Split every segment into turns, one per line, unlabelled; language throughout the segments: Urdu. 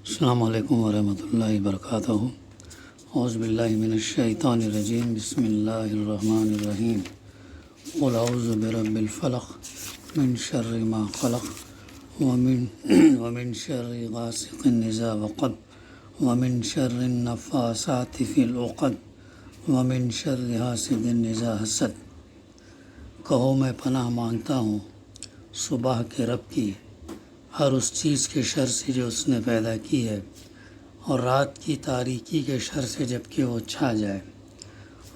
السلام علیکم ورحمۃ اللہ وبرکاتہ۔ اعوذ باللہ من الشیطان الرجیم، بسم اللہ الرحمن الرحیم۔ قل اعوذ برب الفلق من شر ما خلق ومن شر غاسق اذا وقب ومن شر النفاثات فی العقد ومن شر حاسد اذا حسد۔ کہو میں پناہ مانگتا ہوں صبح کے رب کی ہر اس چیز کے شر سے جو اس نے پیدا کی ہے، اور رات کی تاریکی کے شر سے جب کہ وہ چھا جائے،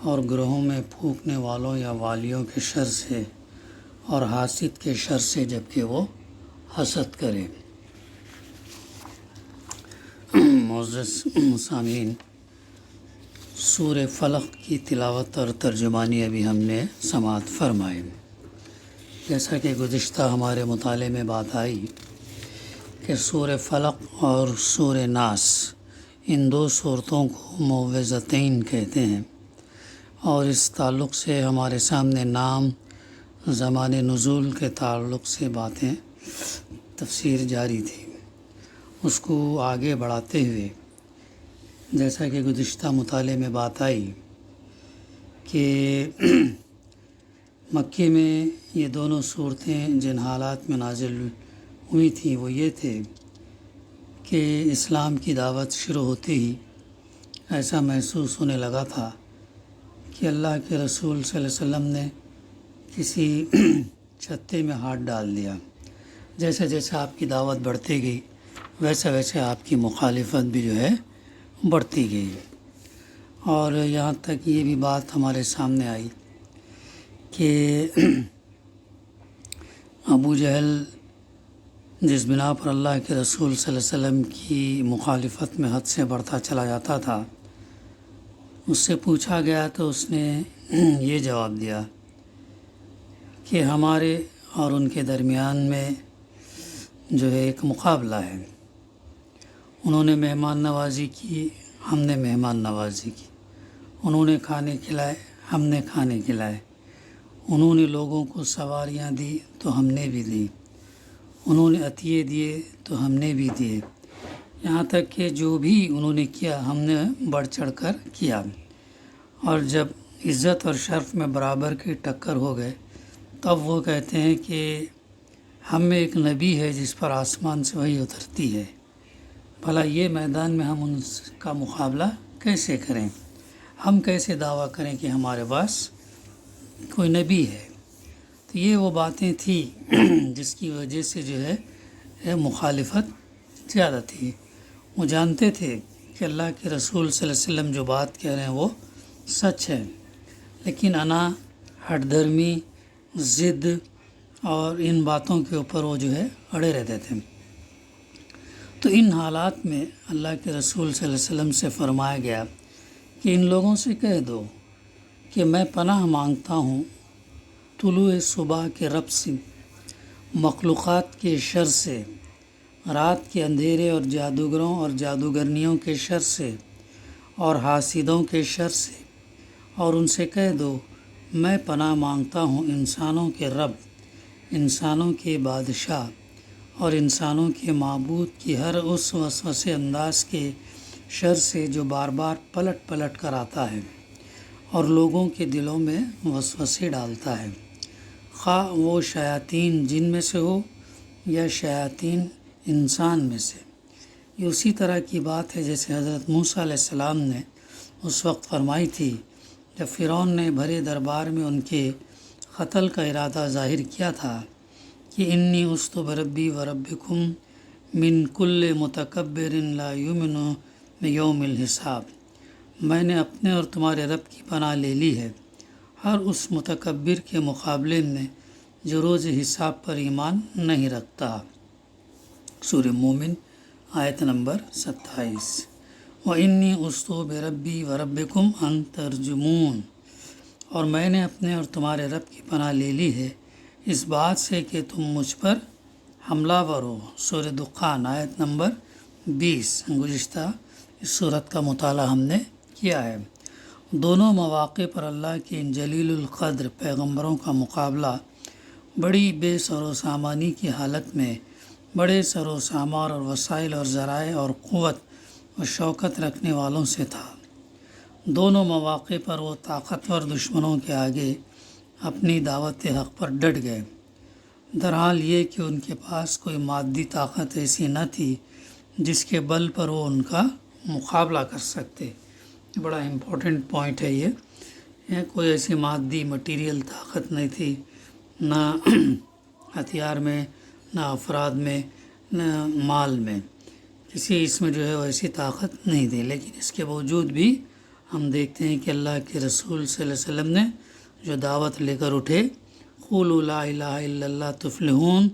اور گروہوں میں پھونکنے والوں یا والیوں کے شر سے، اور حاسد کے شر سے جب کہ وہ حسد کرے۔ معزز سامعین، سورہ فلق کی تلاوت اور ترجمانی ابھی ہم نے سماعت فرمائی۔ جیسا کہ گزشتہ ہمارے مطالعے میں بات آئی کہ سورہ فلق اور سورہ ناس، ان دو صورتوں کو معوذتین کہتے ہیں، اور اس تعلق سے ہمارے سامنے نام، زمان نزول کے تعلق سے باتیں تفسیر جاری تھی۔ اس کو آگے بڑھاتے ہوئے جیسا کہ گزشتہ مطالعے میں بات آئی کہ مکے میں یہ دونوں صورتیں جن حالات میں نازل ہوئی تھیں وہ یہ تھے کہ اسلام کی دعوت شروع ہوتے ہی ایسا محسوس ہونے لگا تھا کہ اللہ کے رسول صلی اللہ علیہ وسلم نے کسی چھتے میں ہاتھ ڈال دیا۔ جیسے جیسے آپ کی دعوت بڑھتی گئی ویسے ویسے آپ کی مخالفت بھی جو ہے بڑھتی گئی، اور یہاں تک یہ بھی بات ہمارے سامنے آئی کہ ابو جہل جس بنا پر اللہ کے رسول صلی اللہ علیہ وسلم کی مخالفت میں حد سے بڑھتا چلا جاتا تھا، اس سے پوچھا گیا تو اس نے یہ جواب دیا کہ ہمارے اور ان کے درمیان میں جو ہے ایک مقابلہ ہے۔ انہوں نے مہمان نوازی کی، ہم نے مہمان نوازی کی، انہوں نے کھانے کھلائے، ہم نے کھانے کھلائے، انہوں نے لوگوں کو سواریاں دی تو ہم نے بھی دی، انہوں نے عطیے دیے تو ہم نے بھی دیے، یہاں تک کہ جو بھی انہوں نے کیا ہم نے بڑھ چڑھ کر کیا۔ اور جب عزت اور شرف میں برابر کی ٹکر ہو گئے تب وہ کہتے ہیں کہ ہم میں ایک نبی ہے جس پر آسمان سے وحی اترتی ہے، بھلا یہ میدان میں ہم ان کا مقابلہ کیسے کریں؟ ہم کیسے دعویٰ کریں کہ ہمارے پاس کوئی نبی ہے؟ تو یہ وہ باتیں تھیں جس کی وجہ سے جو ہے مخالفت زیادہ تھی۔ وہ جانتے تھے کہ اللہ کے رسول صلی اللہ علیہ وسلم جو بات کہہ رہے ہیں وہ سچ ہے، لیکن انا، ہٹ دھرمی، ضد اور ان باتوں کے اوپر وہ جو ہے اڑے رہتے تھے۔ تو ان حالات میں اللہ کے رسول صلی اللہ علیہ وسلم سے فرمایا گیا کہ ان لوگوں سے کہہ دو کہ میں پناہ مانگتا ہوں طلوع صبح کے رب سے، مخلوقات کے شر سے، رات کے اندھیرے اور جادوگروں اور جادوگرنیوں کے شر سے، اور حاسدوں کے شر سے، اور ان سے کہہ دو میں پناہ مانگتا ہوں انسانوں کے رب، انسانوں کے بادشاہ اور انسانوں کے معبود کی ہر اس وسوسے انداز کے شر سے جو بار بار پلٹ پلٹ کر آتا ہے اور لوگوں کے دلوں میں وسوسے ڈالتا ہے، خواہ وہ شیاطین جن میں سے ہو یا شیاطین انسان میں سے۔ یہ اسی طرح کی بات ہے جیسے حضرت موسیٰ علیہ السلام نے اس وقت فرمائی تھی جب فرعون نے بھرے دربار میں ان کے قتل کا ارادہ ظاہر کیا تھا کہ انی عصت بربی و ربکم من کل متکبر لا یؤمن بیوم الحساب، میں نے اپنے اور تمہارے رب کی پناہ لے لی ہے ہر اس متکبر کے مقابلے میں جو روز حساب پر ایمان نہیں رکھتا۔ سورہ مومن آیت نمبر 27۔ وَإِنِّي عُذْتُ بِرَبِّي وَرَبِّكُمْ أَن تَرْجُمُونِ، اور میں نے اپنے اور تمہارے رب کی پناہ لے لی ہے اس بات سے کہ تم مجھ پر حملہ ور ہو۔ سورہ دخان آیت نمبر 20۔ گزشتہ اس صورت کا مطالعہ ہم نے کیا ہے۔ دونوں مواقع پر اللہ کے ان جلیل القدر پیغمبروں کا مقابلہ بڑی بے سر و سامانی کی حالت میں بڑے سر و سامار اور وسائل اور ذرائع اور قوت و شوکت رکھنے والوں سے تھا۔ دونوں مواقع پر وہ طاقتور دشمنوں کے آگے اپنی دعوت حق پر ڈٹ گئے، درحال یہ کہ ان کے پاس کوئی مادی طاقت ایسی نہ تھی جس کے بل پر وہ ان کا مقابلہ کر سکتے۔ بڑا امپورٹنٹ پوائنٹ ہے یہ کوئی ایسی مادی مٹیریل طاقت نہیں تھی، نہ ہتھیار میں، نہ افراد میں، نہ مال میں، کسی اس میں جو ہے ویسی طاقت نہیں تھی۔ لیکن اس کے باوجود بھی ہم دیکھتے ہیں کہ اللہ کے رسول صلی اللہ علیہ وسلم نے جو دعوت لے کر اٹھے، قولوا لا الہ الا اللہ تفلحون،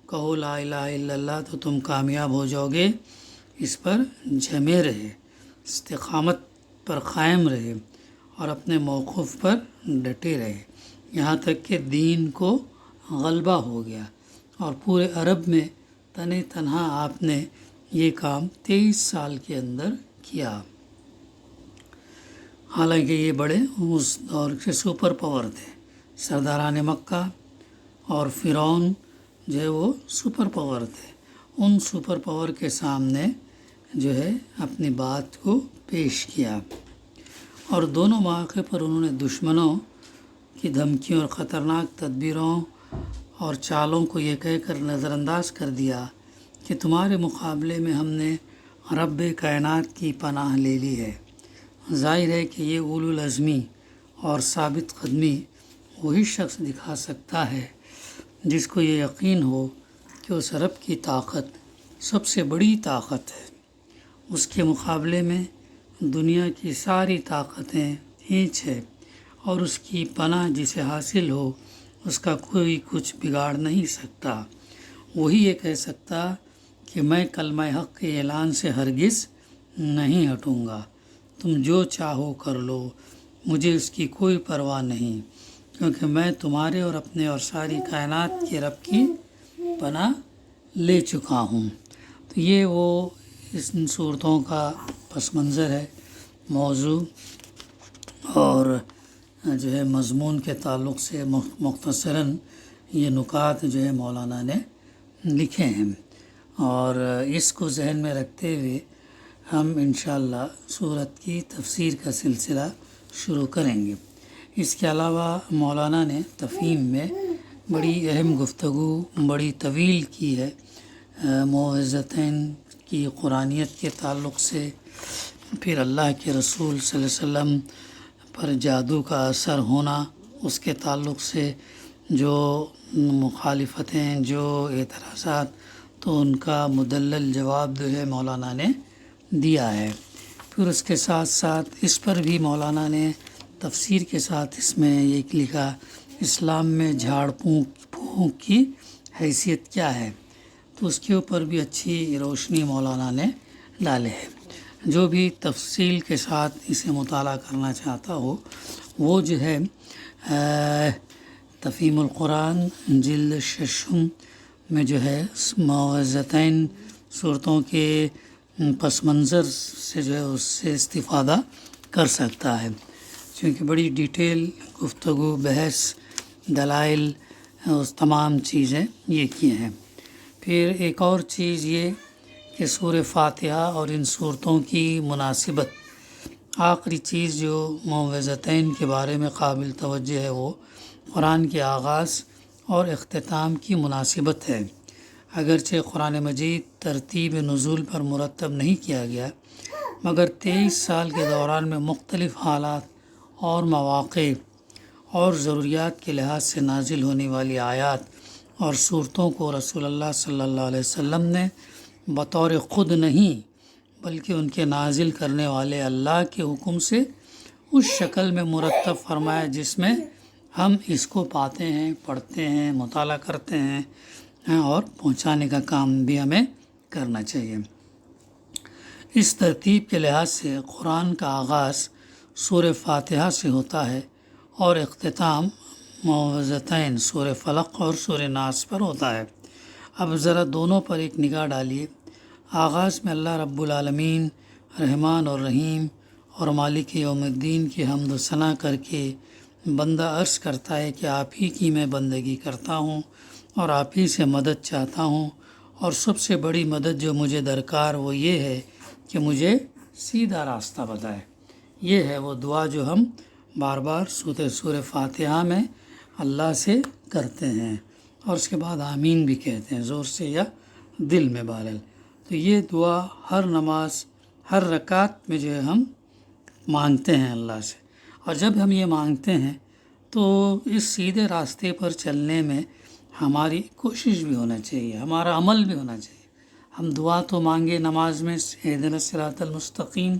کہو لا الہ الا اللہ تو تم کامیاب ہو جاؤ گے، اس پر جمے رہے، استقامت پر قائم رہے اور اپنے موقف پر ڈٹے رہے، یہاں تک کہ دین کو غلبہ ہو گیا اور پورے عرب میں تنہا آپ نے یہ کام 23 سال کے اندر کیا۔ حالانکہ یہ بڑے اس دور کے سپر پاور تھے، سرداران مکہ اور فرعون جو ہے وہ سپر پاور تھے، ان سپر پاور کے سامنے جو ہے اپنی بات کو پیش کیا، اور دونوں مواقع پر انہوں نے دشمنوں کی دھمکیوں اور خطرناک تدبیروں اور چالوں کو یہ کہہ کر نظر انداز کر دیا کہ تمہارے مقابلے میں ہم نے رب کائنات کی پناہ لے لی ہے۔ ظاہر ہے کہ یہ اولو العزمی اور ثابت قدمی وہی شخص دکھا سکتا ہے جس کو یہ یقین ہو کہ اس رب کی طاقت سب سے بڑی طاقت ہے، اس کے مقابلے میں دنیا کی ساری طاقتیں ہیچ ہے، اور اس کی پناہ جسے حاصل ہو اس کا کوئی کچھ بگاڑ نہیں سکتا۔ وہی یہ کہہ سکتا کہ میں کلمہ حق کے اعلان سے ہرگز نہیں ہٹوں گا، تم جو چاہو کر لو، مجھے اس کی کوئی پرواہ نہیں، کیونکہ میں تمہارے اور اپنے اور ساری کائنات کے رب کی پناہ لے چکا ہوں۔ تو یہ وہ ان صورتوں کا پس منظر ہے، موضوع اور جو ہے مضمون کے تعلق سے مختصراً یہ نکات جو ہے مولانا نے لکھے ہیں، اور اس کو ذہن میں رکھتے ہوئے ہم انشاءاللہ سورت کی تفسیر کا سلسلہ شروع کریں گے۔ اس کے علاوہ مولانا نے تفہیم میں بڑی اہم گفتگو بڑی طویل کی ہے، معوذتین کی قرآنیت کے تعلق سے، پھر اللہ کے رسول صلی اللہ علیہ وسلم پر جادو کا اثر ہونا، اس کے تعلق سے جو مخالفتیں، جو اعتراضات، تو ان کا مدلل جواب جو ہے مولانا نے دیا ہے۔ پھر اس کے ساتھ ساتھ اس پر بھی مولانا نے تفسیر کے ساتھ اس میں یہ لکھا، اسلام میں جھاڑ پھونک کی حیثیت کیا ہے، تو اس کے اوپر بھی اچھی روشنی مولانا نے ڈالے ہے۔ جو بھی تفصیل کے ساتھ اسے مطالعہ کرنا چاہتا ہو وہ جو ہے تفہیم القرآن جلد ششم میں جو ہے معوذتین صورتوں کے پس منظر سے جو ہے اس سے استفادہ کر سکتا ہے، چونکہ بڑی ڈیٹیل گفتگو، بحث، دلائل، اس تمام چیزیں یہ کی ہیں۔ پھر ایک اور چیز یہ کہ سورہ فاتحہ اور ان صورتوں کی مناسبت، آخری چیز جو معوذتین کے بارے میں قابل توجہ ہے وہ قرآن کے آغاز اور اختتام کی مناسبت ہے۔ اگرچہ قرآن مجید ترتیب نزول پر مرتب نہیں کیا گیا، مگر 23 سال کے دوران میں مختلف حالات اور مواقع اور ضروریات کے لحاظ سے نازل ہونے والی آیات اور صورتوں کو رسول اللہ صلی اللہ علیہ وسلم نے بطور خود نہیں بلکہ ان کے نازل کرنے والے اللہ کے حکم سے اس شکل میں مرتب فرمایا جس میں ہم اس کو پاتے ہیں، پڑھتے ہیں، مطالعہ کرتے ہیں، اور پہنچانے کا کام بھی ہمیں کرنا چاہیے۔ اس ترتیب کے لحاظ سے قرآن کا آغاز سورہ فاتحہ سے ہوتا ہے اور اختتام معوذتین سورہ فلق اور سورہ ناس پر ہوتا ہے۔ اب ذرا دونوں پر ایک نگاہ ڈالیے۔ آغاز میں اللہ رب العالمین رحمان اور رحیم اور مالک یوم الدین کی حمد و ثنا کر کے بندہ عرض کرتا ہے کہ آپ ہی کی میں بندگی کرتا ہوں اور آپ ہی سے مدد چاہتا ہوں، اور سب سے بڑی مدد جو مجھے درکار وہ یہ ہے کہ مجھے سیدھا راستہ بتائے۔ یہ ہے وہ دعا جو ہم بار بار سورہ فاتحہ میں اللہ سے کرتے ہیں، اور اس کے بعد آمین بھی کہتے ہیں زور سے یا دل میں بہرحال۔ تو یہ دعا ہر نماز، ہر رکعت میں جو ہے ہم مانگتے ہیں اللہ سے، اور جب ہم یہ مانگتے ہیں تو اس سیدھے راستے پر چلنے میں ہماری کوشش بھی ہونا چاہیے، ہمارا عمل بھی ہونا چاہیے۔ ہم دعا تو مانگے نماز میں اہدنا الصراط المستقیم،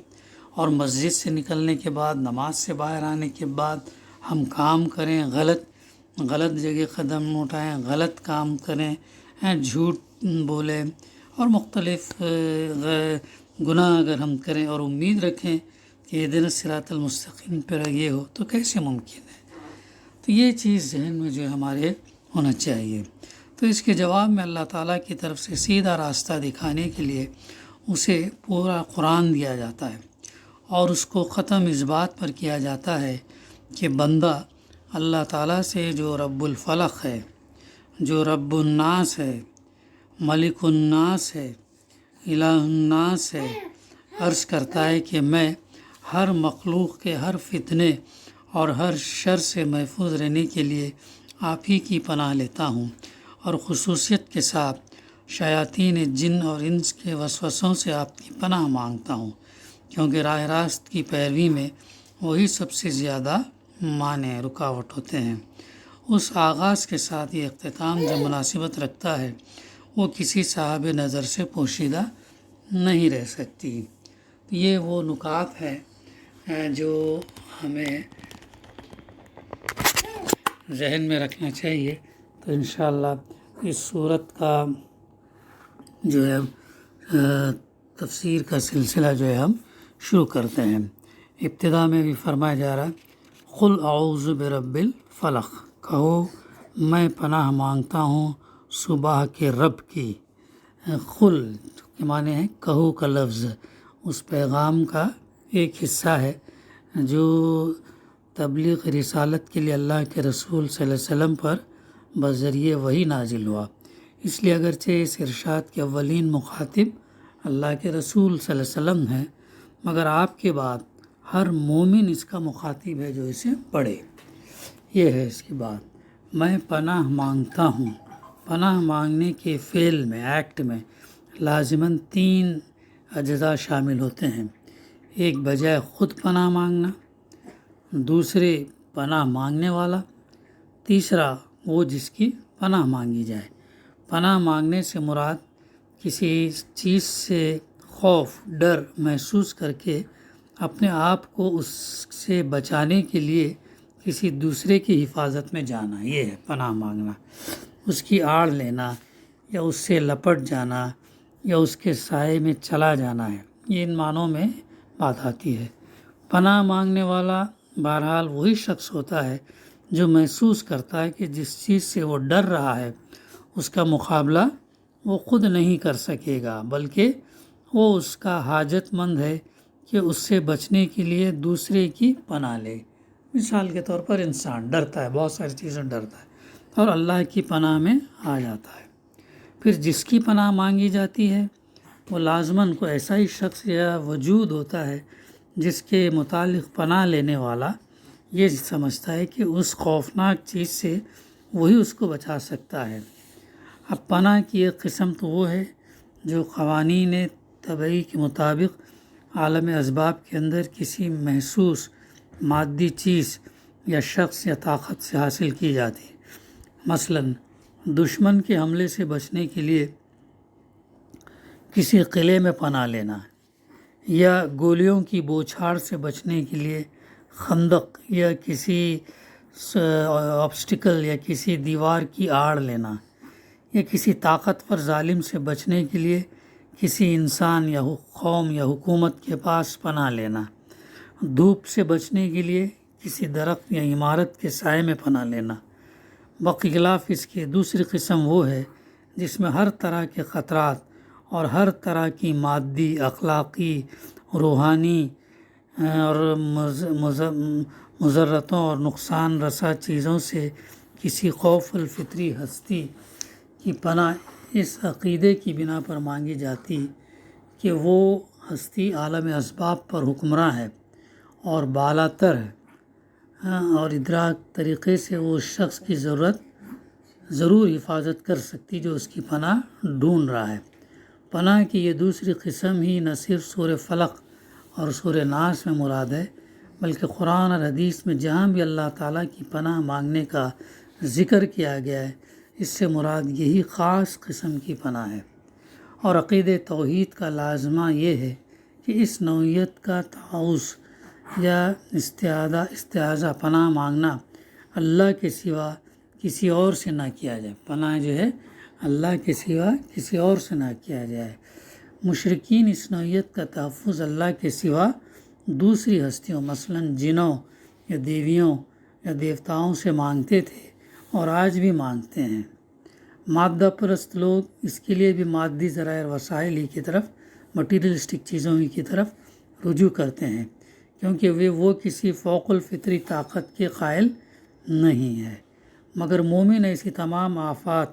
اور مسجد سے نکلنے کے بعد، نماز سے باہر آنے کے بعد ہم کام کریں، غلط جگہ قدم اٹھائیں، غلط کام کریں، جھوٹ بولیں اور مختلف گناہ اگر ہم کریں اور امید رکھیں کہ اہدنا الصراط المستقیم پر یہ ہو، تو کیسے ممکن ہے؟ تو یہ چیز ذہن میں جو ہمارے ہونا چاہیے۔ تو اس کے جواب میں اللہ تعالیٰ کی طرف سے سیدھا راستہ دکھانے کے لیے اسے پورا قرآن دیا جاتا ہے، اور اس کو ختم اس بات پر کیا جاتا ہے کہ بندہ اللہ تعالیٰ سے جو رب الفلق ہے، جو رب الناس ہے، ملک الناس ہے، الہ الناس ہے، عرض کرتا ہے کہ میں ہر مخلوق کے ہر فتنے اور ہر شر سے محفوظ رہنے کے لیے آپ ہی کی پناہ لیتا ہوں، اور خصوصیت کے ساتھ شیاطین جن اور انس کے وسوسوں سے آپ کی پناہ مانگتا ہوں، کیونکہ راہ راست کی پیروی میں وہی سب سے زیادہ مانع رکاوٹ ہوتے ہیں۔ اس آغاز کے ساتھ یہ اختتام جو مناسبت رکھتا ہے وہ کسی صاحب نظر سے پوشیدہ نہیں رہ سکتی۔ یہ وہ نکات ہے جو ہمیں ذہن میں رکھنا چاہیے۔ تو انشاءاللہ اس صورت کا جو ہے تفسیر کا سلسلہ جو ہے ہم شروع کرتے ہیں۔ ابتدا میں بھی فرمایا جا رہا ہے قل اعوذ برب الفلق، کہو میں پناہ مانگتا ہوں صبح کے رب کی۔ قل کے معنی ہے کہو کا لفظ، اس پیغام کا ایک حصہ ہے جو تبلیغ رسالت کے لیے اللہ کے رسول صلی اللہ علیہ وسلم پر بذریعہ وحی نازل ہوا۔ اس لیے اگرچہ اس ارشاد کے اولین مخاطب اللہ کے رسول صلی اللہ علیہ وسلم ہیں، مگر آپ کے بعد ہر مومن اس کا مخاطب ہے جو اسے پڑھے۔ یہ ہے اس کی بات، میں پناہ مانگتا ہوں۔ پناہ مانگنے کے فعل میں، ایکٹ میں لازماً 3 اجزاء شامل ہوتے ہیں۔ ایک بجائے خود پناہ مانگنا، دوسرے پناہ مانگنے والا، تیسرا وہ جس کی پناہ مانگی جائے۔ پناہ مانگنے سے مراد کسی چیز سے خوف، ڈر محسوس کر کے اپنے آپ کو اس سے بچانے کے لیے کسی دوسرے کی حفاظت میں جانا، یہ ہے پناہ مانگنا۔ اس کی آڑ لینا یا اس سے لپٹ جانا یا اس کے سائے میں چلا جانا ہے، یہ ان معنوں میں بات آتی ہے۔ پناہ مانگنے والا بہرحال وہی شخص ہوتا ہے جو محسوس کرتا ہے کہ جس چیز سے وہ ڈر رہا ہے اس کا مقابلہ وہ خود نہیں کر سکے گا، بلکہ وہ اس کا حاجت مند ہے کہ اس سے بچنے کے لیے دوسرے کی پناہ لے۔ مثال کے طور پر انسان ڈرتا ہے، بہت ساری چیزیں ڈرتا ہے اور اللہ کی پناہ میں آ جاتا ہے۔ پھر جس کی پناہ مانگی جاتی ہے وہ لازماً کوئی ایسا ہی شخص یا وجود ہوتا ہے جس کے متعلق پناہ لینے والا یہ سمجھتا ہے کہ اس خوفناک چیز سے وہی اس کو بچا سکتا ہے۔ اب پناہ کی ایک قسم تو وہ ہے جو قوانین طبعی کے مطابق عالم اسباب کے اندر کسی محسوس مادی چیز یا شخص یا طاقت سے حاصل کی جاتی ہے۔ مثلاً دشمن کے حملے سے بچنے کے لیے کسی قلعے میں پناہ لینا، یا گولیوں کی بوچھاڑ سے بچنے کے لیے خندق یا کسی آبسٹیکل یا کسی دیوار کی آڑ لینا، یا کسی طاقتور ظالم سے بچنے کے لیے کسی انسان یا قوم یا حکومت کے پاس پناہ لینا، دھوپ سے بچنے کے لیے کسی درخت یا عمارت کے سائے میں پناہ لینا۔ بخلاف اس کے دوسری قسم وہ ہے جس میں ہر طرح کے خطرات اور ہر طرح کی مادی، اخلاقی، روحانی اور مضرتوں اور نقصان رسا چیزوں سے کسی خوف الفطری ہستی کی پناہ اس عقیدے کی بنا پر مانگی جاتی کہ وہ ہستی عالم اسباب پر حکمراں ہے اور بالا تر ہے، اور ادراک طریقے سے وہ شخص کی ضرور حفاظت کر سکتی جو اس کی پناہ ڈھونڈ رہا ہے۔ پناہ کی یہ دوسری قسم ہی نہ صرف سورہ فلق اور سورہ ناس میں مراد ہے، بلکہ قرآن اور حدیث میں جہاں بھی اللہ تعالیٰ کی پناہ مانگنے کا ذکر کیا گیا ہے، اس سے مراد یہی خاص قسم کی پناہ ہے۔ اور عقید توحید کا لازمہ یہ ہے کہ اس نوعیت کا تعوذ یا استعاذہ پناہ مانگنا اللہ کے سوا کسی اور سے نہ کیا جائے۔ پناہ جو ہے اللہ کے سوا کسی اور سے نہ کیا جائے۔ مشرکین اس نوعیت کا تحفظ اللہ کے سوا دوسری ہستیوں مثلاً جنوں یا دیویوں یا دیوتاؤں سے مانگتے تھے اور آج بھی مانگتے ہیں۔ مادہ پرست لوگ اس کے لیے بھی مادی ذرائع وسائل ہی کی طرف، مٹیریلسٹک چیزوں ہی کی طرف رجوع کرتے ہیں، کیونکہ وہ کسی فوق الفطری طاقت کے قائل نہیں ہے۔ مگر مومن ایسی تمام آفات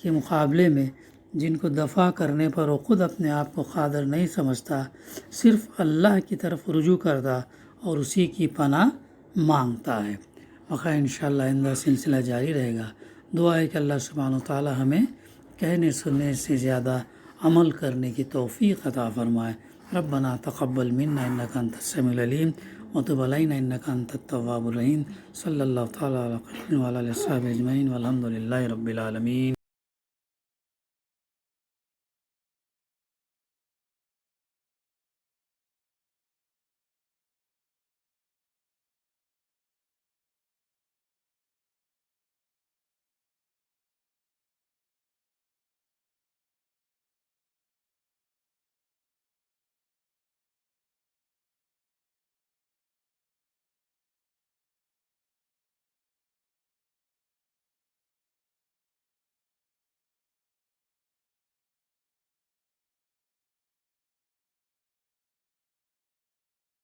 کے مقابلے میں جن کو دفع کرنے پر وہ خود اپنے آپ کو قادر نہیں سمجھتا، صرف اللہ کی طرف رجوع کرتا اور اسی کی پناہ مانگتا ہے۔ وقع انشاءاللہ آئندہ سلسلہ جاری رہے گا۔ دعا ہے کہ اللہ سبحانہ وتعالی ہمیں کہنے سننے سے زیادہ عمل کرنے کی توفیق عطا فرمائے۔ ربنا تقبل منا انک انت السمیع العلیم وتب علینا انک انت التواب الرحیم۔ صلی اللہ تعالی علی محمد وعلی آلہ وصحبہ اجمعین والحمد للہ رب العالمین۔